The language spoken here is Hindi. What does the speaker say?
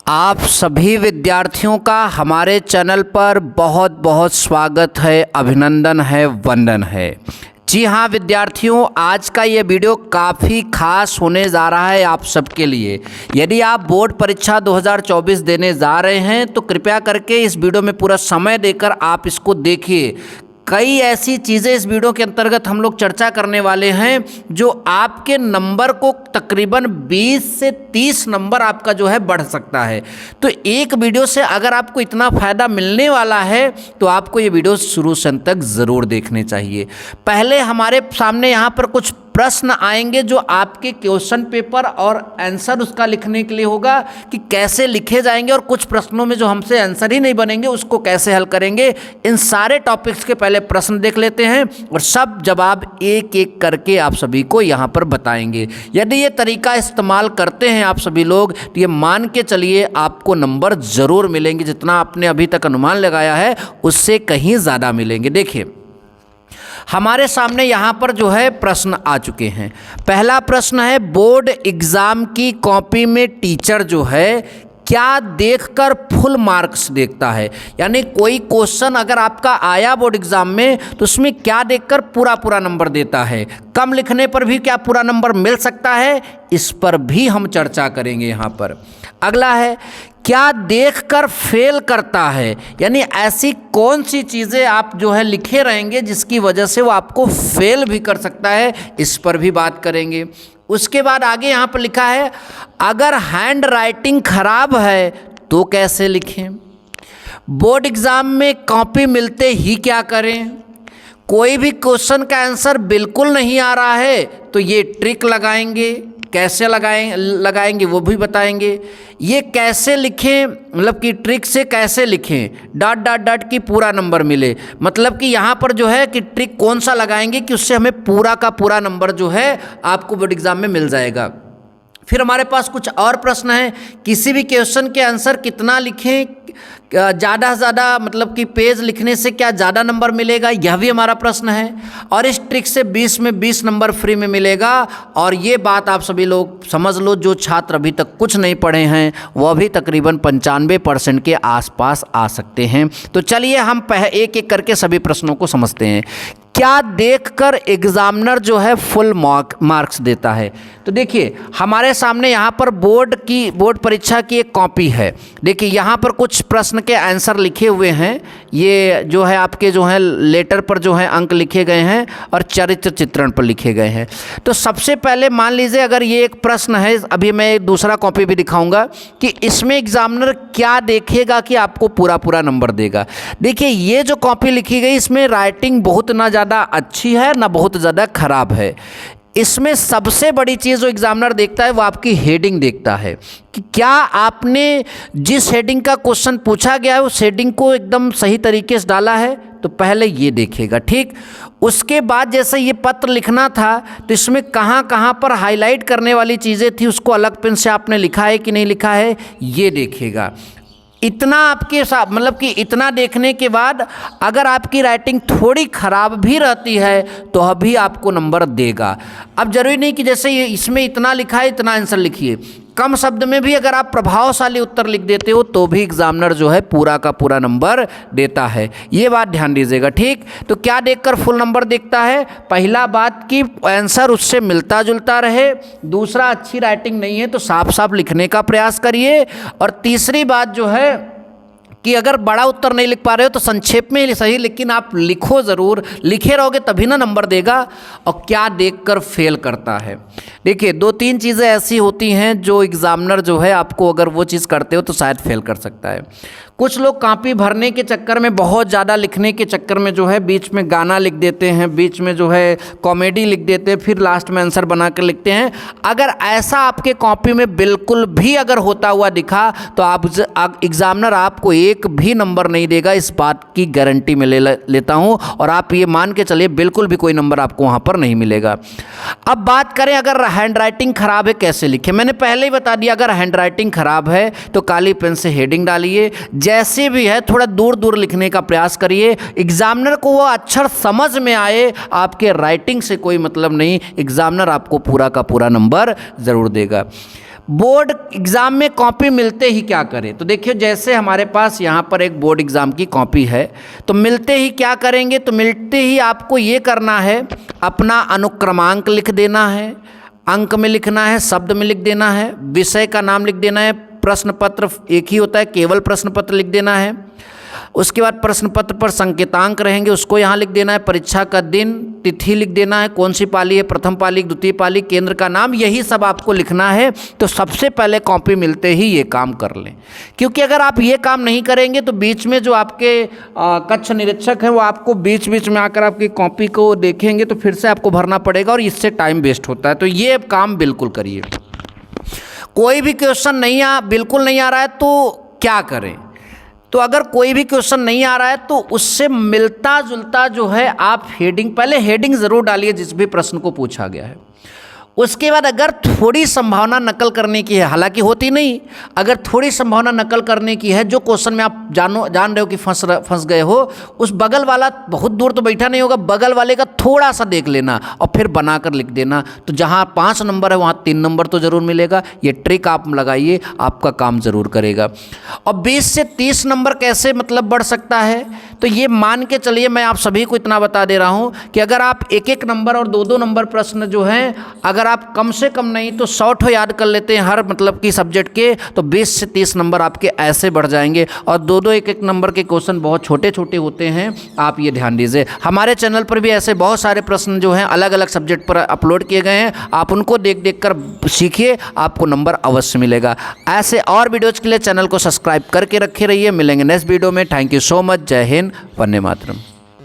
आप सभी विद्यार्थियों का हमारे चैनल पर बहुत बहुत स्वागत है, अभिनंदन है, वंदन है। जी हाँ विद्यार्थियों, आज का ये वीडियो काफ़ी खास होने जा रहा है आप सबके लिए। यदि आप बोर्ड परीक्षा 2024 देने जा रहे हैं तो कृपया करके इस वीडियो में पूरा समय देकर आप इसको देखिए। कई ऐसी चीज़ें इस वीडियो के अंतर्गत हम लोग चर्चा करने वाले हैं जो आपके नंबर को तकरीबन 20 से 30 नंबर आपका जो है बढ़ सकता है। तो एक वीडियो से अगर आपको इतना फ़ायदा मिलने वाला है तो आपको ये वीडियो शुरू से अंत तक ज़रूर देखने चाहिए। पहले हमारे सामने यहाँ पर कुछ प्रश्न आएंगे जो आपके क्वेश्चन पेपर और आंसर उसका लिखने के लिए होगा कि कैसे लिखे जाएंगे, और कुछ प्रश्नों में जो हमसे आंसर ही नहीं बनेंगे उसको कैसे हल करेंगे। इन सारे टॉपिक्स के पहले प्रश्न देख लेते हैं और सब जवाब एक एक करके आप सभी को यहाँ पर बताएंगे। यदि ये तरीका इस्तेमाल करते हैं आप सभी लोग तो ये मान के चलिए आपको नंबर ज़रूर मिलेंगे। जितना आपने अभी तक अनुमान लगाया है उससे कहीं ज़्यादा मिलेंगे। देखिए हमारे सामने यहाँ पर जो है प्रश्न आ चुके हैं। पहला प्रश्न है, बोर्ड एग्ज़ाम की कॉपी में टीचर जो है क्या देखकर फुल मार्क्स देखता है। यानी कोई क्वेश्चन अगर आपका आया बोर्ड एग्ज़ाम में तो उसमें क्या देखकर पूरा नंबर देता है। कम लिखने पर भी क्या पूरा नंबर मिल सकता है, इस पर भी हम चर्चा करेंगे यहाँ पर। अगला है, क्या देखकर फेल करता है। यानी ऐसी कौन सी चीज़ें आप जो है लिखे रहेंगे जिसकी वजह से वो आपको फेल भी कर सकता है, इस पर भी बात करेंगे। उसके बाद आगे यहाँ पर लिखा है, अगर हैंड राइटिंग खराब है तो कैसे लिखें। बोर्ड एग्ज़ाम में कॉपी मिलते ही क्या करें। कोई भी क्वेश्चन का आंसर बिल्कुल नहीं आ रहा है तो ये ट्रिक लगाएंगे, कैसे लगाएंगे वो भी बताएंगे। ये कैसे लिखें, मतलब कि ट्रिक से कैसे लिखें, डॉट डॉट डॉट की पूरा नंबर मिले। मतलब कि यहाँ पर जो है कि ट्रिक कौन सा लगाएंगे कि उससे हमें पूरा का पूरा नंबर जो है आपको बोर्ड एग्ज़ाम में मिल जाएगा। फिर हमारे पास कुछ और प्रश्न हैं, किसी भी क्वेश्चन के आंसर कितना लिखें, ज़्यादा से ज़्यादा मतलब कि पेज लिखने से क्या ज़्यादा नंबर मिलेगा, यह भी हमारा प्रश्न है। और इस ट्रिक से 20 में 20 नंबर फ्री में मिलेगा। और ये बात आप सभी लोग समझ लो, जो छात्र अभी तक कुछ नहीं पढ़े हैं वह भी तकरीबन 95% के आसपास आ सकते हैं। तो चलिए हम एक एक करके सभी प्रश्नों को समझते हैं। क्या देखकर एग्जामिनर जो है फुल मार्क्स देता है। तो देखिए हमारे सामने यहाँ पर बोर्ड परीक्षा की एक कॉपी है। देखिए यहाँ पर कुछ प्रश्न के आंसर लिखे हुए हैं। ये जो है आपके जो है लेटर पर जो है अंक लिखे गए हैं और चरित्र चित्रण पर लिखे गए हैं। तो सबसे पहले मान लीजिए अगर ये एक प्रश्न है, अभी मैं दूसरा कॉपी भी दिखाऊंगा कि इसमें एग्जामिनर क्या देखेगा कि आपको पूरा नंबर देगा। देखिए ये जो कॉपी लिखी गई इसमें राइटिंग बहुत ना ज़्यादा अच्छी है ना बहुत ज़्यादा खराब है। इसमें सबसे बड़ी चीज़ जो एग्जामिनर देखता है वो आपकी हेडिंग देखता है कि क्या आपने जिस हेडिंग का क्वेश्चन पूछा गया है उस हेडिंग को एकदम सही तरीके से डाला है। तो पहले ये देखेगा, ठीक। उसके बाद जैसे ये पत्र लिखना था तो इसमें कहाँ कहाँ पर हाईलाइट करने वाली चीज़ें थी उसको अलग पेन से आपने लिखा है कि नहीं लिखा है, ये देखेगा। इतना आपके साथ मतलब कि इतना देखने के बाद अगर आपकी राइटिंग थोड़ी ख़राब भी रहती है तो अभी आपको नंबर देगा। अब ज़रूरी नहीं कि जैसे ये इसमें इतना लिखा है इतना आंसर लिखिए। कम शब्द में भी अगर आप प्रभावशाली उत्तर लिख देते हो तो भी एग्जामिनर जो है पूरा का पूरा नंबर देता है। ये बात ध्यान दीजिएगा, ठीक। तो क्या देखकर फुल नंबर देखता है, पहला बात कि आंसर उससे मिलता जुलता रहे। दूसरा, अच्छी राइटिंग नहीं है तो साफ साफ लिखने का प्रयास करिए। और तीसरी बात जो है कि अगर बड़ा उत्तर नहीं लिख पा रहे हो तो संक्षेप में ही सही लेकिन आप लिखो ज़रूर, लिखे रहोगे तभी ना नंबर देगा। और क्या देखकर फेल करता है। देखिए 2-3 चीज़ें ऐसी होती हैं जो एग्ज़ामिनर जो है आपको अगर वो चीज़ करते हो तो शायद फेल कर सकता है। कुछ लोग कॉपी भरने के चक्कर में, बहुत ज़्यादा लिखने के चक्कर में जो है बीच में गाना लिख देते हैं, बीच में जो है कॉमेडी लिख देते हैं, फिर लास्ट में आंसर बना कर लिखते हैं। अगर ऐसा आपके कॉपी में बिल्कुल भी अगर होता हुआ दिखा तो आप एग्ज़ामिनर आपको एक भी नंबर नहीं देगा, इस बात की गारंटी मैं लेता हूँ। और आप ये मान के चलिए बिल्कुल भी कोई नंबर आपको वहाँ पर नहीं मिलेगा। अब बात करें अगर हैंड राइटिंग ख़राब है कैसे लिखें। मैंने पहले ही बता दिया, अगर हैंड राइटिंग ख़राब है तो काली पेन से हेडिंग डालिए। जैसे भी है थोड़ा दूर दूर लिखने का प्रयास करिए, एग्जामिनर को वो अक्षर समझ में आए। आपके राइटिंग से कोई मतलब नहीं, एग्जामिनर आपको पूरा का पूरा नंबर ज़रूर देगा। बोर्ड एग्ज़ाम में कॉपी मिलते ही क्या करें? तो देखिए, जैसे हमारे पास यहाँ पर एक बोर्ड एग्ज़ाम की कॉपी है, तो मिलते ही क्या करेंगे? तो मिलते ही आपको ये करना है, अपना अनुक्रमांक लिख देना है, अंक में लिखना है, शब्द में लिख देना है, विषय का नाम लिख देना है, प्रश्न पत्र एक ही होता है, केवल प्रश्न पत्र लिख देना है। उसके बाद प्रश्न पत्र पर संकेतांक रहेंगे, उसको यहाँ लिख देना है, परीक्षा का दिन, तिथि लिख देना है, कौन सी पाली है, प्रथम पाली, द्वितीय पाली, केंद्र का नाम, यही सब आपको लिखना है। तो सबसे पहले कॉपी मिलते ही ये काम कर लें, क्योंकि अगर आप ये काम नहीं करेंगे तो बीच में जो आपके कक्ष निरीक्षक हैं वो आपको बीच बीच में आकर आपकी कॉपी को देखेंगे तो फिर से आपको भरना पड़ेगा और इससे टाइम वेस्ट होता है। तो ये काम बिल्कुल करिए। कोई भी क्वेश्चन बिल्कुल नहीं आ रहा है तो क्या करें? तो अगर कोई भी क्वेश्चन नहीं आ रहा है तो उससे मिलता जुलता जो है आप पहले हेडिंग ज़रूर डालिए जिस भी प्रश्न को पूछा गया है। उसके बाद अगर थोड़ी संभावना नकल करने की है, हालांकि होती नहीं, अगर थोड़ी संभावना नकल करने की है, जो क्वेश्चन में आप जान रहे हो कि फंस गए हो, उस बगल वाला बहुत दूर तो बैठा नहीं होगा, बगल वाले का थोड़ा सा देख लेना और फिर बनाकर लिख देना। तो जहां 5 नंबर है वहां 3 नंबर तो ज़रूर मिलेगा। ये ट्रिक आप लगाइए, आपका काम ज़रूर करेगा। और 20 से 30 नंबर कैसे मतलब बढ़ सकता है? तो ये मान के चलिए, मैं आप सभी को इतना बता दे रहा हूँ कि अगर आप 1-1 नंबर और 2-2 नंबर प्रश्न जो हैं, अगर आप कम से कम नहीं तो 100 याद कर लेते हैं हर मतलब की सब्जेक्ट के, तो 20 से 30 नंबर आपके ऐसे बढ़ जाएंगे। और 2-2 1-1 नंबर के क्वेश्चन बहुत छोटे छोटे होते हैं, आप ये ध्यान दीजिए। हमारे चैनल पर भी ऐसे बहुत सारे प्रश्न जो हैं अलग अलग सब्जेक्ट पर अपलोड किए गए हैं, आप उनको देख देख कर सीखिए, आपको नंबर अवश्य मिलेगा। ऐसे और वीडियोज़ के लिए चैनल को सब्सक्राइब करके रखे रहिए। मिलेंगे नेक्स्ट वीडियो में। Thank you so much. जय हिंद, वंदे मातरम।